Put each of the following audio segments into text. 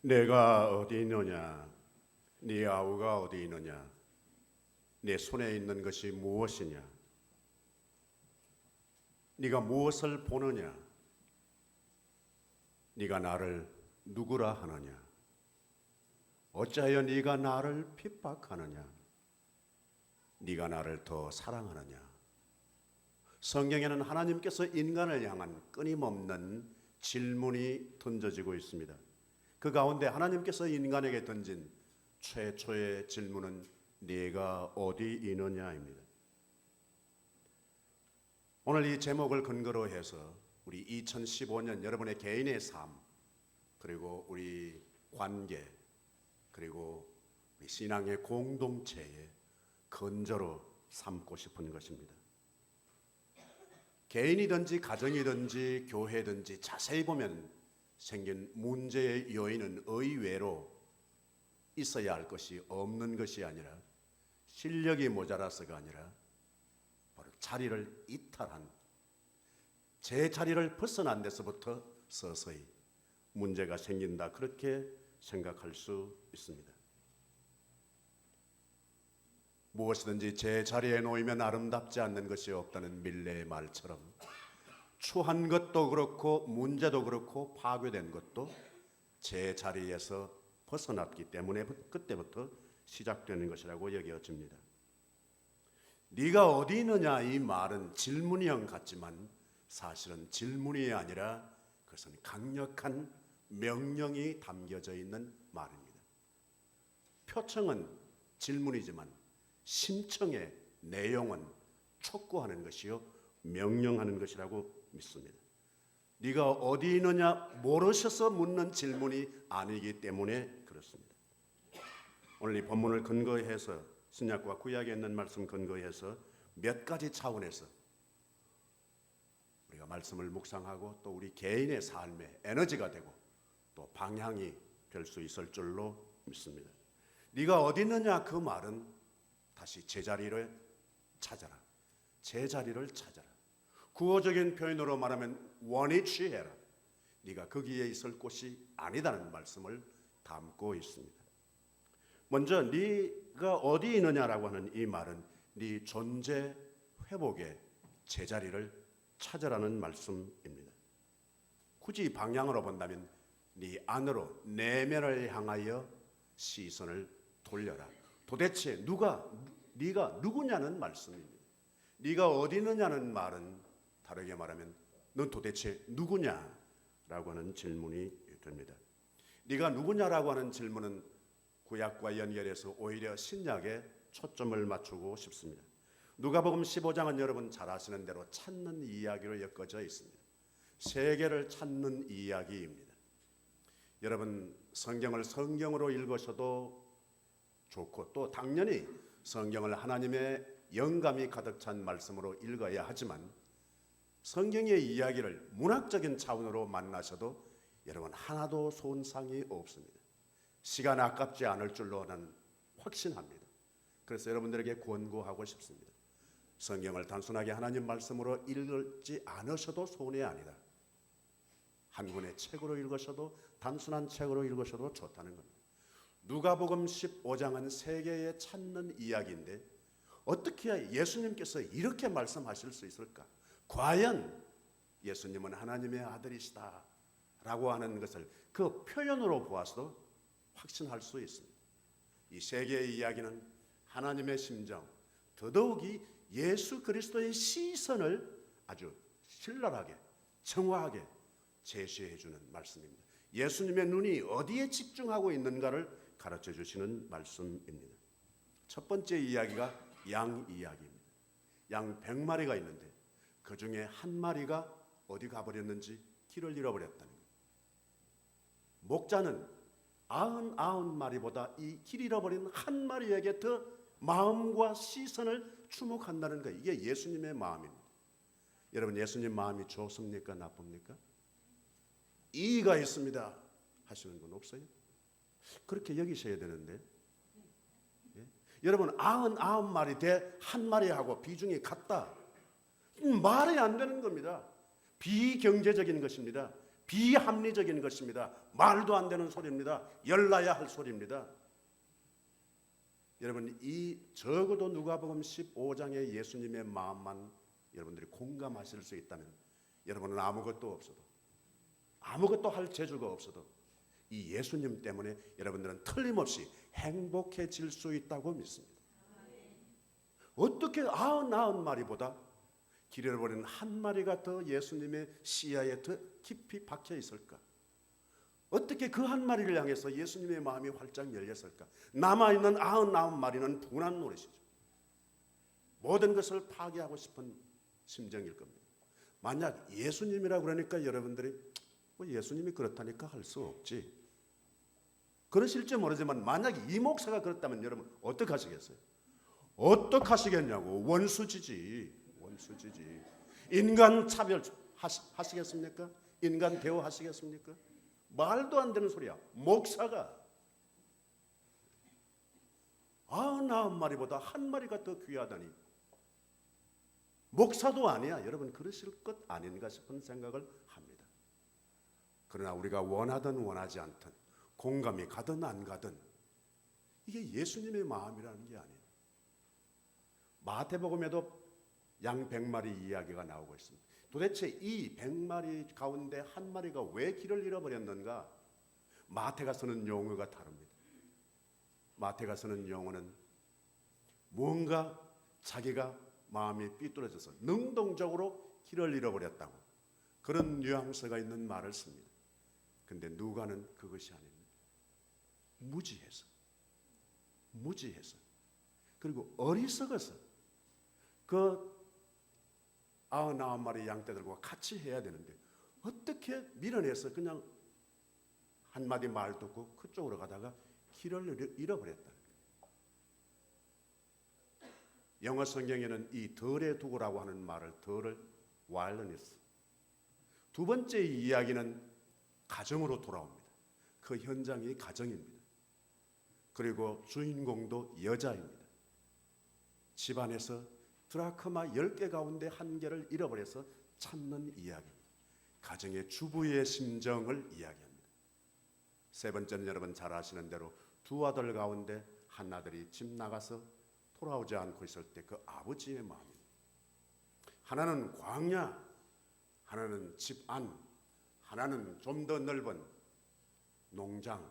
내가 어디 있느냐? 네 아우가 어디 있느냐? 내 손에 있는 것이 무엇이냐? 네가 무엇을 보느냐? 네가 나를 누구라 하느냐? 어찌하여 네가 나를 핍박하느냐? 네가 나를 더 사랑하느냐? 성경에는 하나님께서 인간을 향한 끊임없는 질문이 던져지고 있습니다. 그 가운데 하나님께서 인간에게 던진 최초의 질문은 네가 어디 있느냐입니다. 오늘 이 제목을 근거로 해서 우리 2015년 여러분의 개인의 삶, 그리고 우리 관계, 그리고 우리 신앙의 공동체의 근저로 삼고 싶은 것입니다. 개인이든지 가정이든지 교회든지 자세히 보면 생긴 문제의 요인은 의외로 있어야 할 것이 없는 것이 아니라 실력이 모자라서가 아니라 바로 자리를 이탈한, 제 자리를 벗어난 데서부터 서서히 문제가 생긴다, 그렇게 생각할 수 있습니다. 무엇이든지 제 자리에 놓이면 아름답지 않는 것이 없다는 밀레의 말처럼 추한 것도 그렇고 문제도 그렇고 파괴된 것도 제 자리에서 벗어났기 때문에 그때부터 시작되는 것이라고 여겨집니다. 네가 어디 있느냐, 이 말은 질문형 같지만 사실은 질문이 아니라 그것은 강력한 명령이 담겨져 있는 말입니다. 표청은 질문이지만 심청의 내용은 촉구하는 것이요 명령하는 것이라고 믿습니다. 네가 어디 있느냐 모르셔서 묻는 질문이 아니기 때문에 그렇습니다. 오늘 이 본문을 근거해서 신약과 구약에 있는 말씀 근거해서 몇 가지 차원에서 우리가 말씀을 묵상하고 또 우리 개인의 삶에 에너지가 되고 또 방향이 될 수 있을 줄로 믿습니다. 네가 어디 있느냐, 그 말은 다시 제자리를 찾아라, 제자리를 찾아라. 구어적인 표현으로 말하면 원위치해라. 네가 거기에 있을 곳이 아니다는 말씀을 담고 있습니다. 먼저 네가 어디 있느냐라고 하는 이 말은 네 존재 회복의 제자리를 찾으라는 말씀입니다. 굳이 방향으로 본다면 네 안으로, 내면을 향하여 시선을 돌려라. 도대체 네가 누구냐는 말씀입니다. 네가 어디 있느냐는 말은 다르게 말하면 넌 도대체 누구냐라고 하는 질문이 됩니다. 네가 누구냐라고 하는 질문은 구약과 연결해서 오히려 신약에 초점을 맞추고 싶습니다. 누가복음 15장은 여러분 잘 아시는 대로 찾는 이야기로 엮어져 있습니다. 세계를 찾는 이야기입니다. 여러분 성경을 성경으로 읽으셔도 좋고 또 당연히 성경을 하나님의 영감이 가득 찬 말씀으로 읽어야 하지만 성경의 이야기를 문학적인 차원으로 만나셔도 여러분 하나도 손상이 없습니다. 시간 아깝지 않을 줄로 는 확신합니다. 그래서 여러분들에게 권고하고 싶습니다. 성경을 단순하게 하나님 말씀으로 읽지 않으셔도 손해 아니다. 한 권의 책으로 읽으셔도, 단순한 책으로 읽으셔도 좋다는 겁니다. 누가복음 15장은 세계에 찾는 이야기인데 어떻게 예수님께서 이렇게 말씀하실 수 있을까? 과연 예수님은 하나님의 아들이시다 라고 하는 것을 그 표현으로 보아서도 확신할 수 있습니다. 이 세계의 이야기는 하나님의 심정, 더더욱이 예수 그리스도의 시선을 아주 신랄하게, 정확하게 제시해 주는 말씀입니다. 예수님의 눈이 어디에 집중하고 있는가를 가르쳐 주시는 말씀입니다. 첫 번째 이야기가 양 이야기입니다. 양 100마리가 있는데 그 중에 한 마리가 어디 가버렸는지 길을 잃어버렸다는 거예요. 목자는 99마리보다 이 길 잃어버린 한 마리에게 더 마음과 시선을 주목한다는 거예요. 이게 예수님의 마음입니다. 여러분 예수님 마음이 좋습니까? 나쁩니까? 이의가 있습니다 하시는 분 없어요? 그렇게 여기셔야 되는데 여러분 99마리 대 한 마리하고 비중이 같다. 말이 안 되는 겁니다. 비경제적인 것입니다. 비합리적인 것입니다. 말도 안 되는 소리입니다. 열나야 할 소리입니다. 여러분, 이 적어도 누가복음 15장의 예수님의 마음만 여러분들이 공감하실 수 있다면 여러분은 아무것도 없어도, 아무것도 할 재주가 없어도 이 예수님 때문에 여러분들은 틀림없이 행복해질 수 있다고 믿습니다. 어떻게 99마리보다 길 잃어버린 한 마리가 더 예수님의 시야에 더 깊이 박혀 있을까? 어떻게 그 한 마리를 향해서 예수님의 마음이 활짝 열렸을까? 남아있는 99마리는 분한 노릇이죠. 모든 것을 파괴하고 싶은 심정일 겁니다. 만약 예수님이라 그러니까 여러분들이 뭐 예수님이 그렇다니까 할 수 없지, 그러실지 모르지만 만약 이 목사가 그렇다면 여러분 어떻게 하시겠어요? 어떻게 하시겠냐고. 원수지지. 인간 차별 하시겠습니까? 인간 대우 하시겠습니까? 말도 안 되는 소리야. 목사가 99마리보다 한 마리가 더 귀하다니. 목사도 아니야. 여러분 그러실 것 아닌가 싶은 생각을 합니다. 그러나 우리가 원하든 원하지 않든, 공감이 가든 안 가든 이게 예수님의 마음이라는 게 아니에요. 마태복음에도 양 100마리 이야기가 나오고 있습니다. 도대체 이 100마리 가운데 한 마리가 왜 길을 잃어버렸는가? 마태가 쓰는 용어가 다릅니다. 마태가 쓰는 용어는 뭔가 자기가 마음이 삐뚤어져서 능동적으로 길을 잃어버렸다고, 그런 뉘앙스가 있는 말을 씁니다. 근데 누가는 그것이 아닙니다. 무지해서 그리고 어리석어서 그 99마리 양떼들과 같이 해야 되는데 어떻게 밀어내서 그냥 한마디 말 듣고 그쪽으로 가다가 길을 잃어버렸다. 영어 성경에는 이 덜에 두고라고 하는 말을 덜을 와일드니스. 두 번째 이야기는 가정으로 돌아옵니다. 그 현장이 가정입니다. 그리고 주인공도 여자입니다. 집안에서 드라크마 10개 가운데 1개를 잃어버려서 찾는 이야기입니다. 가정의 주부의 심정을 이야기합니다. 세 번째는 여러분 잘 아시는 대로 두 아들 가운데 한 아들이 집 나가서 돌아오지 않고 있을 때 그 아버지의 마음입니다. 하나는 광야, 하나는 집 안, 하나는 좀 더 넓은 농장,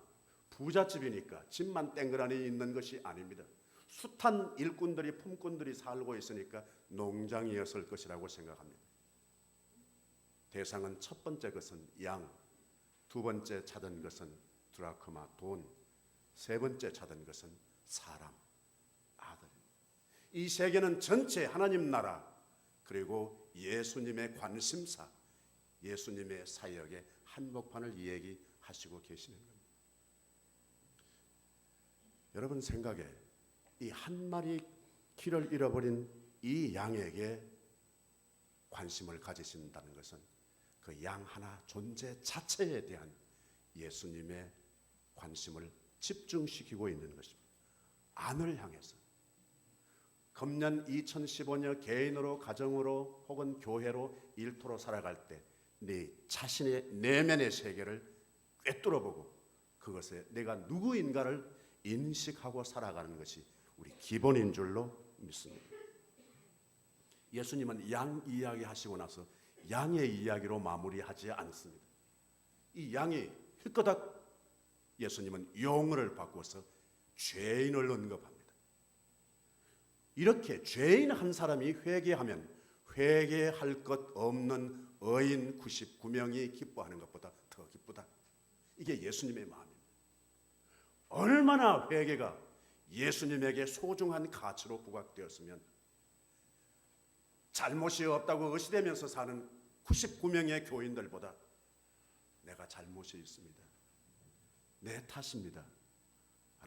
부잣집이니까 집만 땡그라니 있는 것이 아닙니다. 숱한 일꾼들이 품꾼들이 살고 있으니까 농장이었을 것이라고 생각합니다. 대상은 첫 번째 것은 양, 두 번째 찾은 것은 드라크마 돈, 세 번째 찾은 것은 사람, 아들. 이 세 개는 전체 하나님 나라 그리고 예수님의 관심사, 예수님의 사역의 한복판을 얘기하시고 계시는 겁니다. 여러분 생각에 이 한 마리 길을 잃어버린 이 양에게 관심을 가지신다는 것은 그 양 하나 존재 자체에 대한 예수님의 관심을 집중시키고 있는 것입니다. 안을 향해서. 금년 2015년 개인으로, 가정으로 혹은 교회로, 일터로 살아갈 때 네 자신의 내면의 세계를 꿰뚫어보고 그것에 내가 누구인가를 인식하고 살아가는 것이 우리 기본인 줄로 믿습니다. 예수님은 양 이야기 하시고 나서 양의 이야기로 마무리하지 않습니다. 이 양이 힐끗하고 예수님은 용어를 바꾸어서 죄인을 언급합니다. 이렇게 죄인 한 사람이 회개하면 회개할 것 없는 의인 99명이 기뻐하는 것보다 더 기쁘다. 이게 예수님의 마음입니다. 얼마나 회개가 예수님에게 소중한 가치로 부각되었으면 잘못이 없다고 의시되면서 사는 99명의 교인들보다 내가 잘못이 있습니다, 내 탓입니다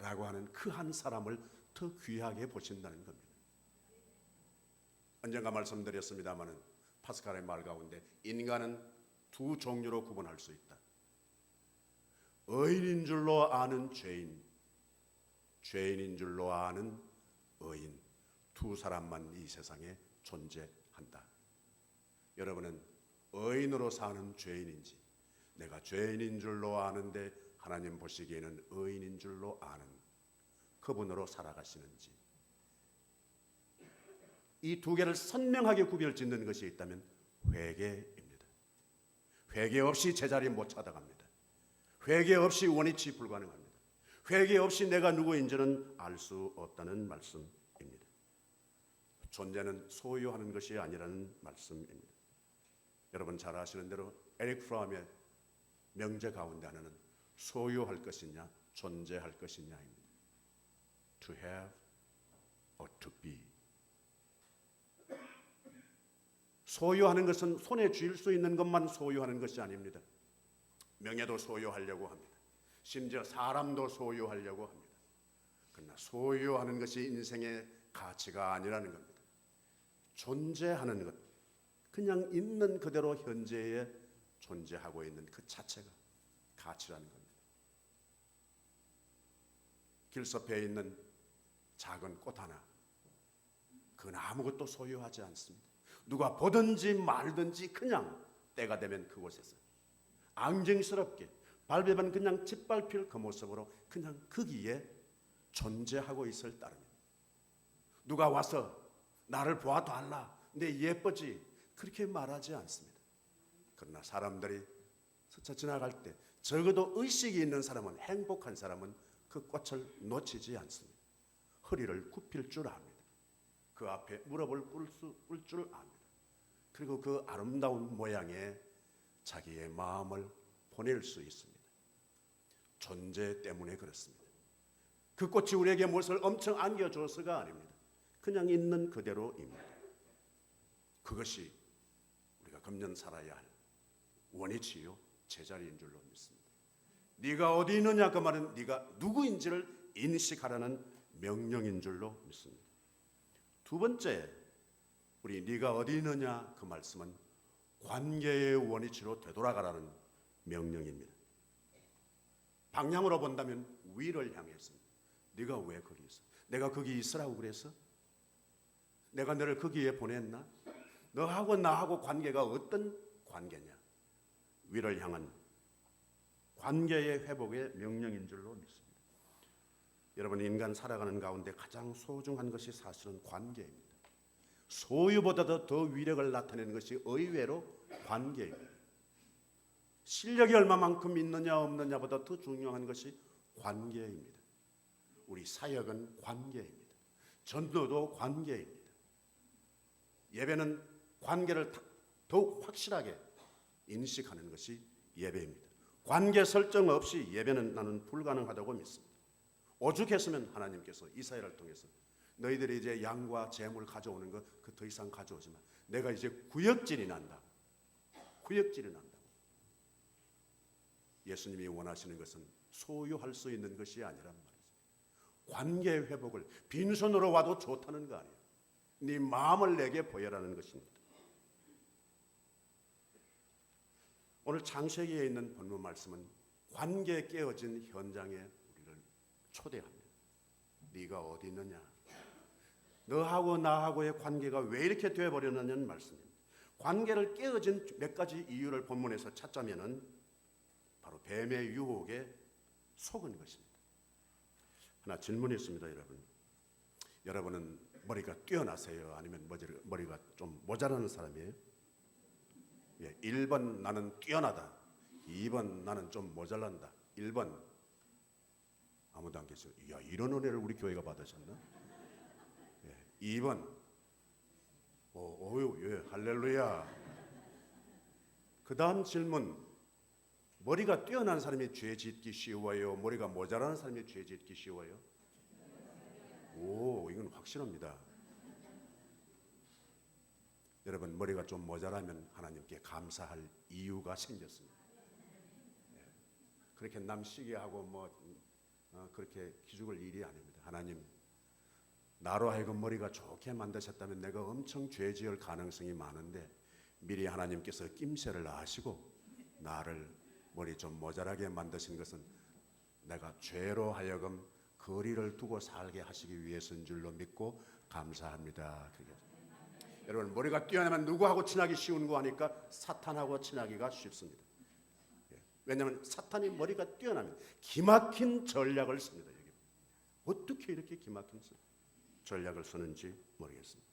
라고 하는 그 한 사람을 더 귀하게 보신다는 겁니다. 언젠가 말씀드렸습니다마는 파스칼의 말 가운데 인간은 두 종류로 구분할 수 있다. 의인인 줄로 아는 죄인, 죄인인 줄로 아는 의인, 두 사람만 이 세상에 존재한다. 여러분은 의인으로 사는 죄인인지 내가 죄인인 줄로 아는데 하나님 보시기에는 의인인 줄로 아는 그분으로 살아가시는지, 이 두 개를 선명하게 구별짓는 것이 있다면 회개입니다. 회개 없이 제자리 못 찾아갑니다. 회개 없이 원위치 불가능합니다. 회개 없이 내가 누구인지는 알 수 없다는 말씀입니다. 존재는 소유하는 것이 아니라는 말씀입니다. 여러분 잘 아시는 대로 에릭 프롬의 명제 가운데 하나는 소유할 것이냐 존재할 것이냐입니다. To have or to be. 소유하는 것은 손에 쥘 수 있는 것만 소유하는 것이 아닙니다. 명예도 소유하려고 합니다. 심지어 사람도 소유하려고 합니다. 그러나 소유하는 것이 인생의 가치가 아니라는 겁니다. 존재하는 것, 그냥 있는 그대로 현재에 존재하고 있는 그 자체가 가치라는 겁니다. 길섭에 있는 작은 꽃 하나, 그건 아무것도 소유하지 않습니다. 누가 보든지 말든지 그냥 때가 되면 그곳에서 앙증스럽게 밟으면 그냥 짓밟힐 그 모습으로 그냥 거기에 존재하고 있을 따름입니다. 누가 와서 나를 보아달라, 내 예쁘지, 그렇게 말하지 않습니다. 그러나 사람들이 스쳐 지나갈 때 적어도 의식이 있는 사람은, 행복한 사람은 그 꽃을 놓치지 않습니다. 허리를 굽힐 줄 압니다. 그 앞에 무릎을 꿇을 줄 압니다. 그리고 그 아름다운 모양에 자기의 마음을 보낼 수 있습니다. 존재 때문에 그렇습니다. 그 꽃이 우리에게 무엇을 엄청 안겨줘서가 아닙니다. 그냥 있는 그대로입니다. 그것이 우리가 금년 살아야 할 원이치요 제자리인 줄로 믿습니다. 네가 어디 있느냐 그 말은 네가 누구인지를 인식하라는 명령인 줄로 믿습니다. 두 번째, 우리 네가 어디 있느냐 그 말씀은 관계의 원위치로 되돌아가라는 명령입니다. 방향으로 본다면 위를 향했습니다. 네가 왜 거기 있어? 내가 거기 있으라고 그래서? 내가 너를 거기에 보냈나? 너하고 나하고 관계가 어떤 관계냐? 위를 향한 관계의 회복의 명령인 줄로 믿습니다. 여러분, 인간 살아가는 가운데 가장 소중한 것이 사실은 관계입니다. 소유보다도 더 위력을 나타내는 것이 의외로 관계입니다. 실력이 얼마만큼 있느냐 없느냐보다 더 중요한 것이 관계입니다. 우리 사역은 관계입니다. 전도도 관계입니다. 예배는 관계를 더욱 확실하게 인식하는 것이 예배입니다. 관계 설정 없이 예배는 나는 불가능하다고 믿습니다. 오죽했으면 하나님께서 이사야를 통해서 너희들이 이제 양과 재물 가져오는 거 그 더 이상 가져오지 마. 내가 이제 구역질이 난다. 구역질이 난다고. 예수님이 원하시는 것은 소유할 수 있는 것이 아니란 말이죠. 관계 회복을 빈손으로 와도 좋다는 거 아니에요. 네 마음을 내게 보여라는 것입니다. 오늘 창세기에 있는 본문 말씀은 관계 깨어진 현장에 우리를 초대합니다. 네가 어디 있느냐? 너하고 나하고의 관계가 왜 이렇게 되어버렸느냐는 말씀입니다. 관계를 깨어진 몇 가지 이유를 본문에서 찾자면은 바로 뱀의 유혹에 속은 것입니다. 하나 질문이 있습니다, 여러분. 여러분은 머리가 뛰어나세요? 아니면 머리가 좀 모자라는 사람이에요? 예, 1번 나는 뛰어나다. 2번 나는 좀 모자란다. 1번 아무도 안 계세요. 야, 이런 은혜를 우리 교회가 받으셨나? 예, 2번 예, 할렐루야. 그 다음 질문. 머리가 뛰어난 사람이 죄 짓기 쉬워요? 머리가 모자라는 사람이 죄 짓기 쉬워요? 오, 이건 확실합니다. 여러분, 머리가 좀 모자라면 하나님께 감사할 이유가 생겼습니다. 그렇게 남 시기하고 그렇게 기죽을 일이 아닙니다. 하나님, 나로 하여금 머리가 좋게 만드셨다면 내가 엄청 죄 지을 가능성이 많은데 미리 하나님께서 낌새를 아시고 나를 머리 좀 모자라게 만드신 것은 내가 죄로 하여금 거리를 두고 살게 하시기 위해서인 줄로 믿고 감사합니다. 여러분, 머리가 뛰어나면 누구하고 친하기 쉬운 거 하니까 사탄하고 친하기가 쉽습니다. 왜냐하면 사탄이 머리가 뛰어나면 기막힌 전략을 씁니다. 여기. 어떻게 이렇게 기막힌 전략을 쓰는지 모르겠습니다.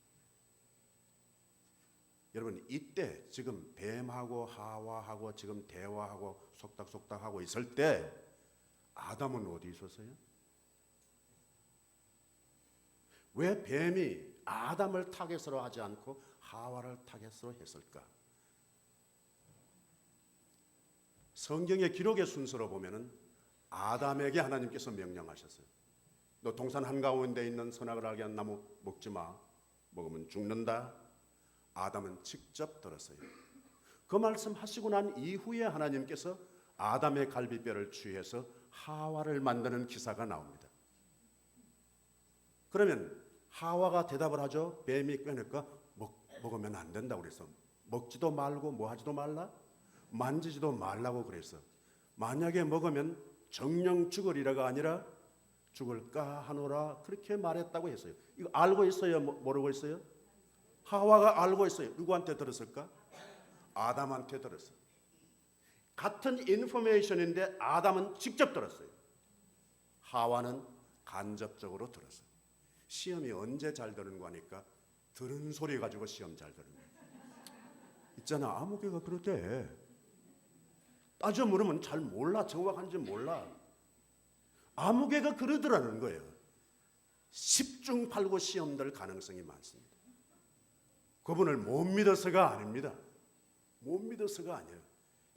여러분, 이때 지금 뱀하고 하와하고 지금 대화하고 속닥속닥하고 있을 때 아담은 어디 있었어요? 왜 뱀이 아담을 타겟으로 하지 않고 하와를 타겟으로 했을까? 성경의 기록의 순서로 보면은 아담에게 하나님께서 명령하셨어요. 너 동산 한가운데 있는 선악을 알게 한 나무 먹지 마. 먹으면 죽는다. 아담은 직접 들었어요. 그 말씀 하시고 난 이후에 하나님께서 아담의 갈비뼈를 취해서 하와를 만드는 기사가 나옵니다. 그러면 하와가 대답을 하죠. 뱀이 꿰니까 먹으면 안 된다고 그래서 먹지도 말고 뭐 하지도 말라? 만지지도 말라고 그래서 만약에 먹으면 정령 죽으리라가 아니라 죽을까 하노라 그렇게 말했다고 했어요. 이거 알고 있어요? 모르고 있어요? 하와가 알고 있어요. 누구한테 들었을까? 아담한테 들었어요. 같은 인포메이션인데 아담은 직접 들었어요. 하와는 간접적으로 들었어요. 시험이 언제 잘 되는 거니까 들은 소리 가지고 시험 잘 되는 거예요. 있잖아, 아무개가 그러대. 따져 물으면 잘 몰라. 정확한지 몰라. 아무개가 그러더라는 거예요. 10중 8구 시험 될 가능성이 많습니다. 그분을 못 믿어서가 아닙니다. 못 믿어서가 아니에요.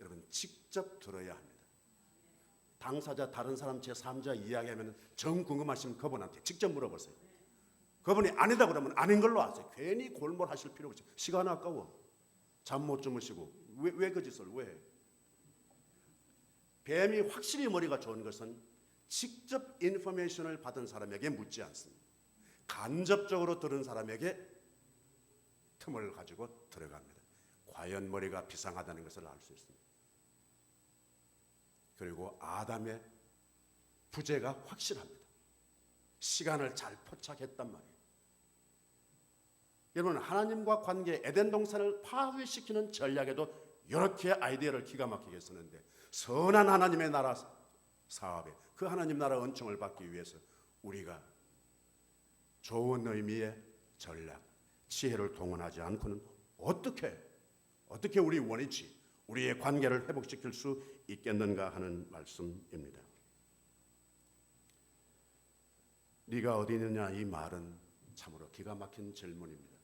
여러분, 직접 들어야 합니다. 당사자 다른 사람 제3자 이야기하면 정 궁금하시면 그분한테 직접 물어보세요. 그분이 아니다 그러면 아닌 걸로 아세요. 괜히 골몰하실 필요 없어요. 시간 아까워. 잠 못 주무시고 왜 그 짓을 왜? 뱀이 확실히 머리가 좋은 것은 직접 인포메이션을 받은 사람에게 묻지 않습니다. 간접적으로 들은 사람에게 틈을 가지고 들어갑니다. 과연 머리가 비상하다는 것을 알 수 있습니다. 그리고 아담의 부재가 확실합니다. 시간을 잘 포착했단 말이에요. 여러분, 하나님과 관계 에덴 동산을 파괴시키는 전략에도 이렇게 아이디어를 기가 막히게 쓰는데 선한 하나님의 나라 사업에 그 하나님 나라 은총을 받기 위해서 우리가 좋은 의미의 전략, 지혜를 동원하지 않고는 어떻게 우리 원위치, 우리의 관계를 회복시킬 수 있겠는가 하는 말씀입니다. 네가 어디 있느냐 이 말은 참으로 기가 막힌 질문입니다.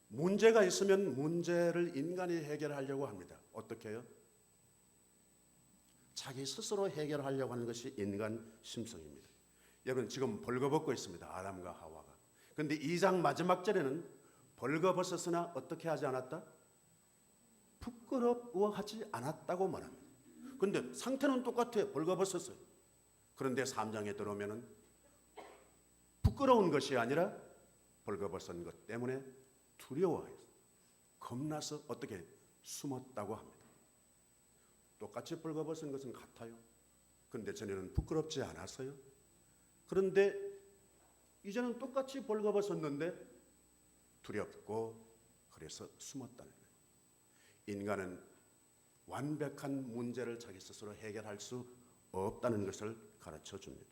문제가 있으면 문제를 인간이 해결하려고 합니다. 어떻게 해요? 자기 스스로 해결하려고 하는 것이 인간 심성입니다. 여러분, 지금 벌거벗고 있습니다. 아담과 하와가. 그런데 2장 마지막 절에는 벌거벗었으나 어떻게 하지 않았다? 부끄러워하지 않았다고 말합니다. 그런데 상태는 똑같아요. 벌거벗었어요. 그런데 3장에 들어오면은 부끄러운 것이 아니라 벌거벗은 것 때문에 두려워해서 겁나서 어떻게 숨었다고 합니다. 똑같이 벌거벗은 것은 같아요. 그런데 전에는 부끄럽지 않았어요. 그런데 이제는 똑같이 벌거벗었는데 두렵고 그래서 숨었다는 거예요. 인간은 완벽한 문제를 자기 스스로 해결할 수 없다는 것을 가르쳐 줍니다.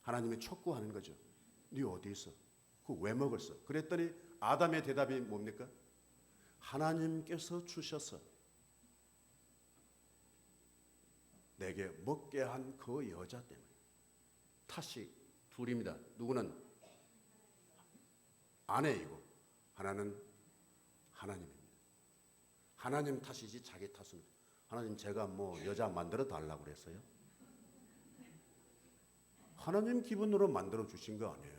하나님이 촉구하는 거죠. 네 어디 있어? 그거 왜 먹었어? 그랬더니 아담의 대답이 뭡니까? 하나님께서 주셔서 내게 먹게 한 그 여자 때문에. 탓이 둘입니다. 누구는 아내이고 하나는 하나님입니다. 하나님 탓이지 자기 탓은. 하나님 제가 뭐 여자 만들어 달라고 그랬어요? 하나님 기분으로 만들어 주신 거 아니에요.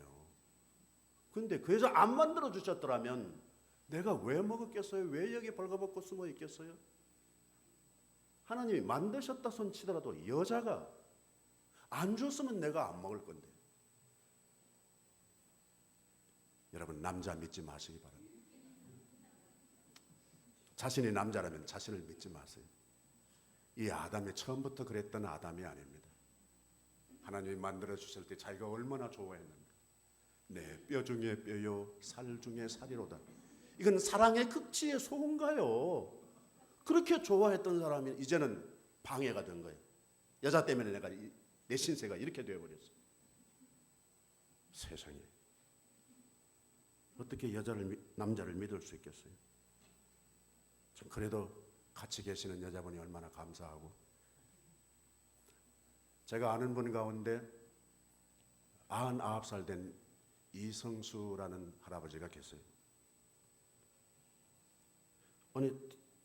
그런데 그 여자 안 만들어 주셨더라면 내가 왜 먹었겠어요? 왜 여기 벌거벗고 숨어 있겠어요? 하나님이 만드셨다 손 치더라도 여자가 안 줬으면 내가 안 먹을 건데. 여러분, 남자 믿지 마시기 바랍니다. 자신이 남자라면 자신을 믿지 마세요. 이 아담이 처음부터 그랬던 아담이 아닙니다. 하나님이 만들어 주실 때 자기가 얼마나 좋아했는가. 내 뼈 중에 뼈요 살 중에 살이로다. 이건 사랑의 극치의 소인가요? 그렇게 좋아했던 사람이 이제는 방해가 된 거예요. 여자 때문에 내 신세가 이렇게 되어버렸어요. 세상에 어떻게 남자를 믿을 수 있겠어요? 좀 그래도 같이 계시는 여자분이 얼마나 감사하고. 제가 아는 분 가운데 99살 된 이성수라는 할아버지가 계세요. 어느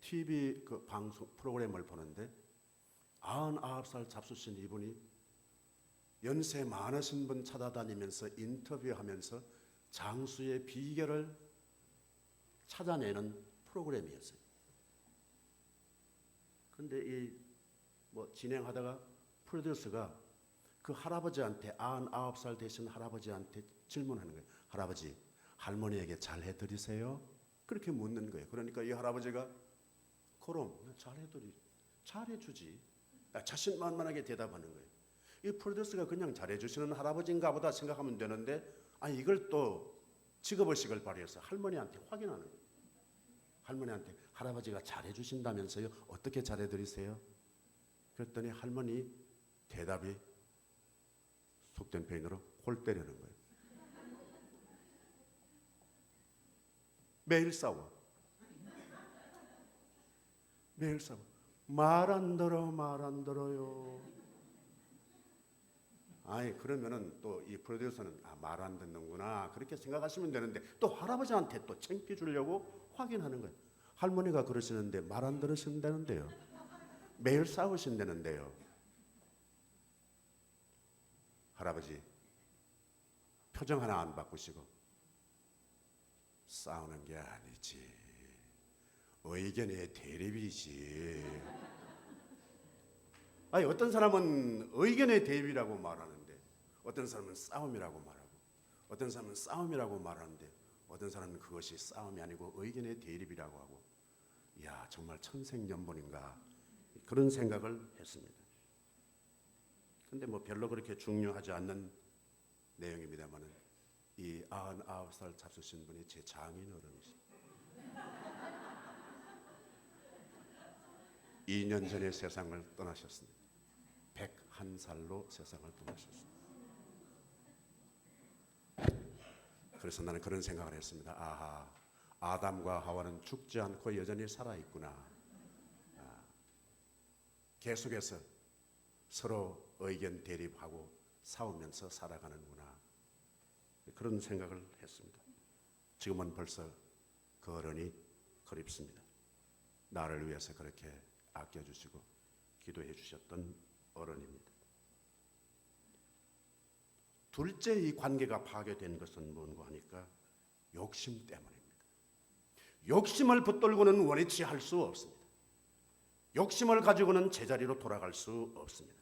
TV 그 방송 프로그램을 보는데 99살 잡수신 이분이 연세 많으신 분 찾아다니면서 인터뷰하면서 장수의 비결을 찾아내는 프로그램이었어요. 그런데 이 뭐 진행하다가 프로듀서가 그 할아버지한테 99살 되신 할아버지한테 질문하는 거예요. 할아버지, 할머니에게 잘 해드리세요? 그렇게 묻는 거예요. 그러니까 이 할아버지가 그럼 잘해주지. 자신만만하게 대답하는 거예요. 이 프로듀서가 그냥 잘해주시는 할아버지인가 보다 생각하면 되는데 아니 이걸 또 직업의식을 발휘해서 할머니한테 확인하는 거예요. 할머니한테 할아버지가 잘해주신다면서요? 어떻게 잘해드리세요? 그랬더니 할머니 대답이 속된 표현으로 홀 때리는 거예요. 매일 싸워. 매일 싸워. 말 안 들어요. 아니 그러면은 또 이 프로듀서는 말 안 듣는구나 그렇게 생각하시면 되는데 또 할아버지한테 또 창피 주려고 확인하는 거예요. 할머니가 그러시는데 말 안 들으신다는데요. 매일 싸우신다는데요. 할아버지 표정 하나 안 바꾸시고 싸우는 게 아니지. 의견의 대립이지. 아니 어떤 사람은 의견의 대립이라고 말하는데 어떤 사람은 싸움이라고 말하고 어떤 사람은 싸움이라고 말하는데 어떤 사람은 그것이 싸움이 아니고 의견의 대립이라고 하고 이야 정말 천생연분인가 그런 생각을 했습니다. 근데 뭐 별로 그렇게 중요하지 않는 내용입니다만은 이 99살 잡수신 분이 제 장인 어른이시죠. 2년 전에 세상을 떠나셨습니다. 101살로 세상을 떠나셨습니다. 그래서 나는 그런 생각을 했습니다. 아하, 아담과 하와는 죽지 않고 여전히 살아있구나. 계속해서 서로 의견 대립하고 싸우면서 살아가는구나. 그런 생각을 했습니다. 지금은 벌써 그 어른이 그립습니다. 나를 위해서 그렇게 아껴주시고 기도해 주셨던 어른입니다. 둘째 이 관계가 파괴된 것은 뭔가 하니까 욕심 때문입니다. 욕심을 붙들고는 원위치 할 수 없습니다. 욕심을 가지고는 제자리로 돌아갈 수 없습니다.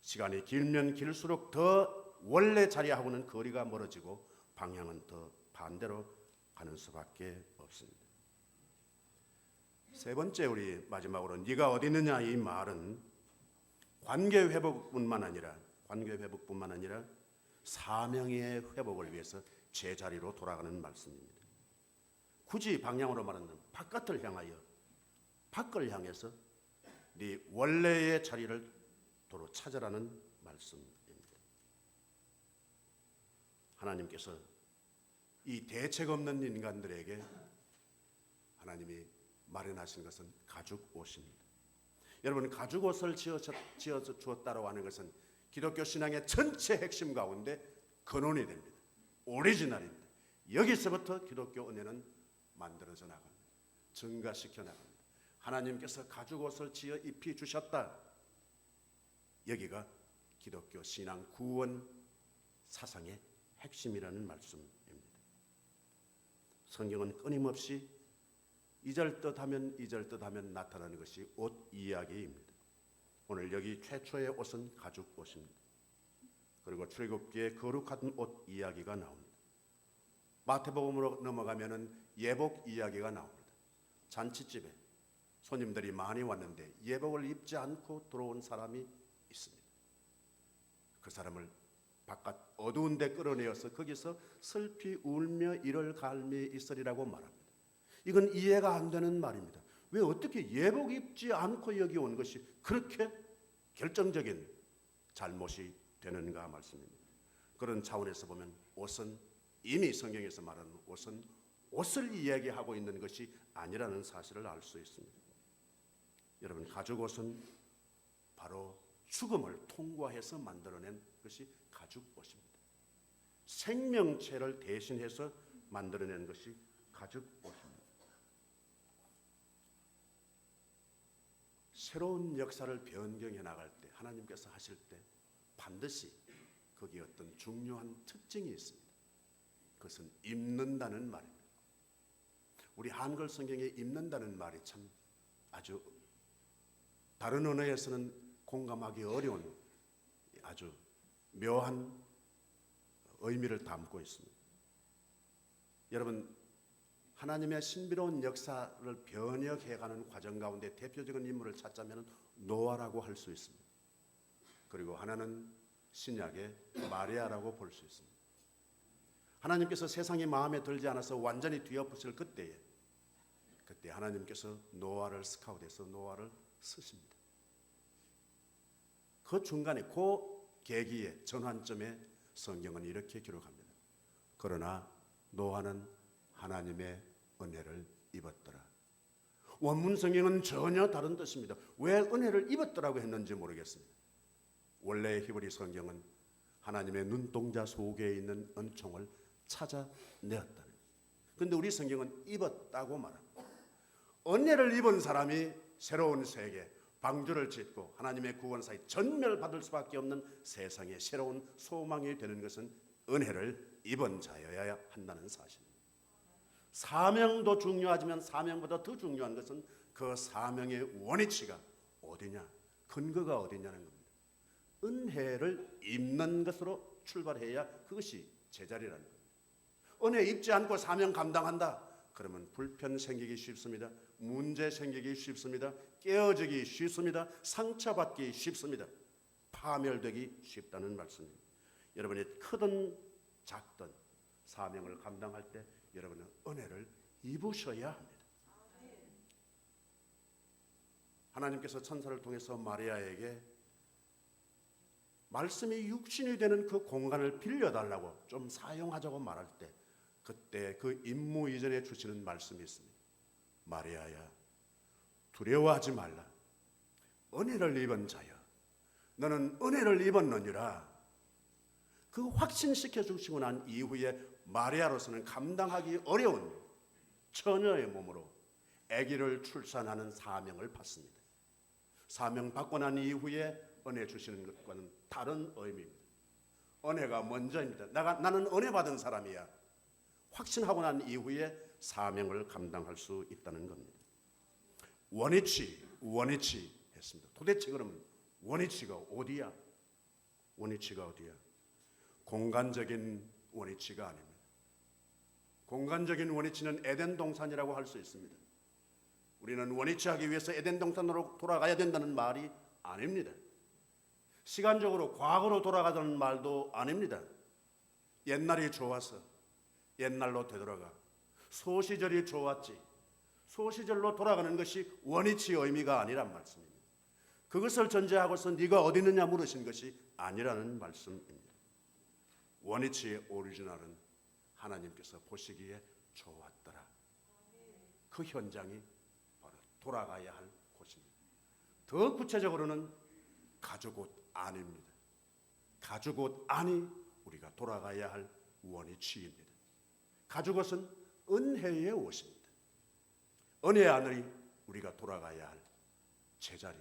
시간이 길면 길수록 더 원래 자리하고는 거리가 멀어지고 방향은 더 반대로 가는 수밖에 없습니다. 세 번째 우리 마지막으로 네가 어디 있느냐 이 말은 관계 회복뿐만 아니라 사명의 회복을 위해서 제자리로 돌아가는 말씀입니다. 굳이 방향으로 말하면 바깥을 향하여 밖을 향해서 네 원래의 자리를 도로 찾으라는 말씀입니다. 하나님께서 이 대책 없는 인간들에게 하나님이 마련하신 것은 가죽 옷입니다. 여러분 가죽 옷을 지어서 주었다고 하는 것은 기독교 신앙의 전체 핵심 가운데 근원이 됩니다. 오리지널입니다. 여기서부터 기독교 은혜는 만들어져 나갑니다. 증가시켜 나갑니다. 하나님께서 가죽 옷을 지어 입히 주셨다. 여기가 기독교 신앙 구원 사상의 핵심이라는 말씀입니다. 성경은 끊임없이 이절듯하면 나타나는 것이 옷 이야기입니다. 오늘 여기 최초의 옷은 가죽 옷입니다. 그리고 출애굽기에 거룩한 옷 이야기가 나옵니다. 마태복음으로 넘어가면은 예복 이야기가 나옵니다. 잔치집에 손님들이 많이 왔는데 예복을 입지 않고 들어온 사람이 있습니다. 그 사람을 바깥 어두운 데 끌어내어서 거기서 슬피 울며 이를 갈미 있으리라고 말합니다. 이건 이해가 안 되는 말입니다. 왜 어떻게 예복 입지 않고 여기 온 것이 그렇게 결정적인 잘못이 되는가 말씀입니다. 그런 차원에서 보면 옷은 이미 성경에서 말하는 옷은 옷을 이야기하고 있는 것이 아니라는 사실을 알 수 있습니다. 여러분, 가죽 옷은 바로 죽음을 통과해서 만들어낸 것이 가죽 옷입니다. 생명체를 대신해서 만들어낸 것이 가죽 옷입니다. 새로운 역사를 변경해 나갈 때, 하나님께서 하실 때 반드시 거기에 어떤 중요한 특징이 있습니다. 그것은 입는다는 말입니다. 우리 한글 성경에 입는다는 말이 참 아주 다른 언어에서는 공감하기 어려운 아주 묘한 의미를 담고 있습니다. 여러분, 하나님의 신비로운 역사를 변혁해가는 과정 가운데 대표적인 인물을 찾자면 노아라고 할 수 있습니다. 그리고 하나는 신약의 마리아라고 볼 수 있습니다. 하나님께서 세상이 마음에 들지 않아서 완전히 뒤엎으실 그때 하나님께서 노아를 스카웃해서 노아를 쓰십니다. 그 중간에 그 계기의 전환점에 성경은 이렇게 기록합니다. 그러나 노아는 하나님의 은혜를 입었더라. 원문 성경은 전혀 다른 뜻입니다. 왜 은혜를 입었더라고 했는지 모르겠습니다. 원래의 히브리 성경은 하나님의 눈동자 속에 있는 은총을 찾아내었다. 그런데 우리 성경은 입었다고 말합니다. 은혜를 입은 사람이 새로운 세계, 방주를 짓고 하나님의 구원사에 전멸받을 수밖에 없는 세상의 새로운 소망이 되는 것은 은혜를 입은 자여야 한다는 사실입니다. 사명도 중요하지만 사명보다 더 중요한 것은 그 사명의 원위치가 어디냐, 근거가 어디냐는 겁니다. 은혜를 입는 것으로 출발해야 그것이 제자리라는 겁니다. 은혜 입지 않고 사명 감당한다. 그러면 불편 생기기 쉽습니다. 문제 생기기 쉽습니다. 깨어지기 쉽습니다. 상처받기 쉽습니다. 파멸되기 쉽다는 말씀입니다. 여러분이 크든 작든 사명을 감당할 때 여러분은 은혜를 입으셔야 합니다. 하나님께서 천사를 통해서 마리아에게 말씀이 육신이 되는 그 공간을 빌려달라고 좀 사용하자고 말할 때 그때 그 임무 이전에 주시는 말씀이 있습니다. 마리아야, 두려워하지 말라. 은혜를 입은 자여, 너는 은혜를 입었느니라. 그 확신시켜 주시고 난 이후에 마리아로서는 감당하기 어려운 처녀의 몸으로 아기를 출산하는 사명을 받습니다. 사명 받고 난 이후에 은혜 주시는 것과는 다른 의미입니다. 은혜가 먼저입니다. 나는 은혜 받은 사람이야. 확신하고 난 이후에 사명을 감당할 수 있다는 겁니다. 원위치 했습니다. 도대체 그러면 원위치가 어디야? 원위치가 어디야? 공간적인 원위치가 아닙니다. 공간적인 원위치는 에덴 동산이라고 할 수 있습니다. 우리는 원위치하기 위해서 에덴 동산으로 돌아가야 된다는 말이 아닙니다. 시간적으로 과거로 돌아가자는 말도 아닙니다. 옛날이 좋아서 옛날로 되돌아가. 소시절이 좋았지. 소시절로 돌아가는 것이 원위치의 의미가 아니란 말씀입니다. 그것을 전제하고서 네가 어디 있느냐 물으신 것이 아니라는 말씀입니다. 원위치의 오리지널은 하나님께서 보시기에 좋았더라. 그 현장이 바로 돌아가야 할 곳입니다. 더 구체적으로는 가죽 옷 안입니다. 가죽 옷 안이 우리가 돌아가야 할 원위치입니다. 가죽 옷은 은혜의 옷입니다. 은혜 안으로 우리가 돌아가야 할 제자리,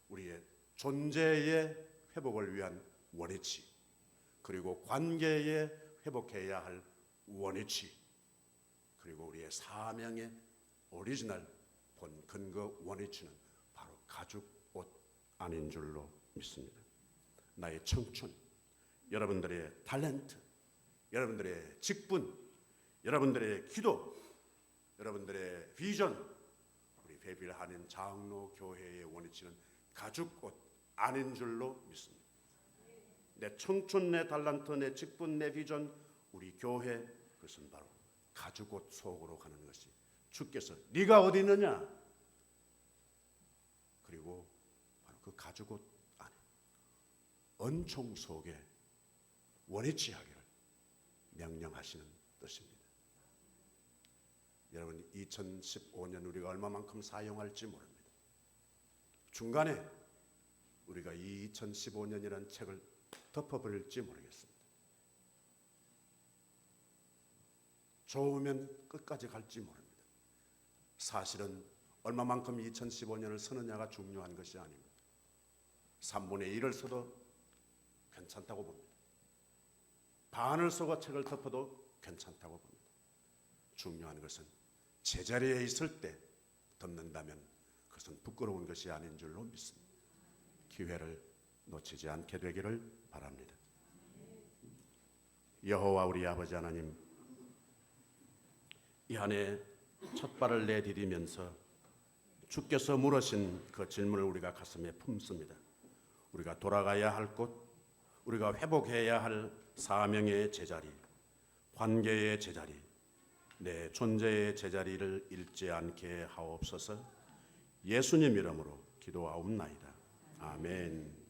우리의 존재의 회복을 위한 원위치, 그리고 관계에 회복해야 할 원위치, 그리고 우리의 사명의 오리지널 본 근거 원위치는 바로 가죽 옷 안인 줄로 믿습니다. 나의 청춘, 여러분들의 탤런트, 여러분들의 직분, 여러분들의 기도, 여러분들의 비전, 우리 베빌 한인 장로 교회의 원위치는 가죽 옷 안인 줄로 믿습니다. 내 청춘, 내 탤런트, 내 직분, 내 비전, 우리 교회, 그것은 바로 가죽 옷 속으로 가는 것이 주께서 네가 어디 있느냐? 그리고 바로 그 가죽옷 안에 은총 속에 원위치 하기를 명령하시는 뜻입니다. 여러분 2015년 우리가 얼마만큼 사용할지 모릅니다. 중간에 우리가 이 2015년이라는 책을 덮어버릴지 모르겠습니다. 좋으면 끝까지 갈지 모릅니다. 사실은 얼마만큼 2015년을 쓰느냐가 중요한 것이 아닙니다. 3분의 1을 써도 괜찮다고 봅니다. 반을 쓰고 책을 덮어도 괜찮다고 봅니다. 중요한 것은 제자리에 있을 때 덮는다면 그것은 부끄러운 것이 아닌 줄로 믿습니다. 기회를 놓치지 않게 되기를 바랍니다. 여호와 우리 아버지 하나님, 이 한 해 첫 발을 내디디면서 주께서 물으신 그 질문을 우리가 가슴에 품습니다. 우리가 돌아가야 할 곳, 우리가 회복해야 할 사명의 제자리, 관계의 제자리, 내 존재의 제자리를 잃지 않게 하옵소서. 예수님 이름으로 기도하옵나이다. 아멘.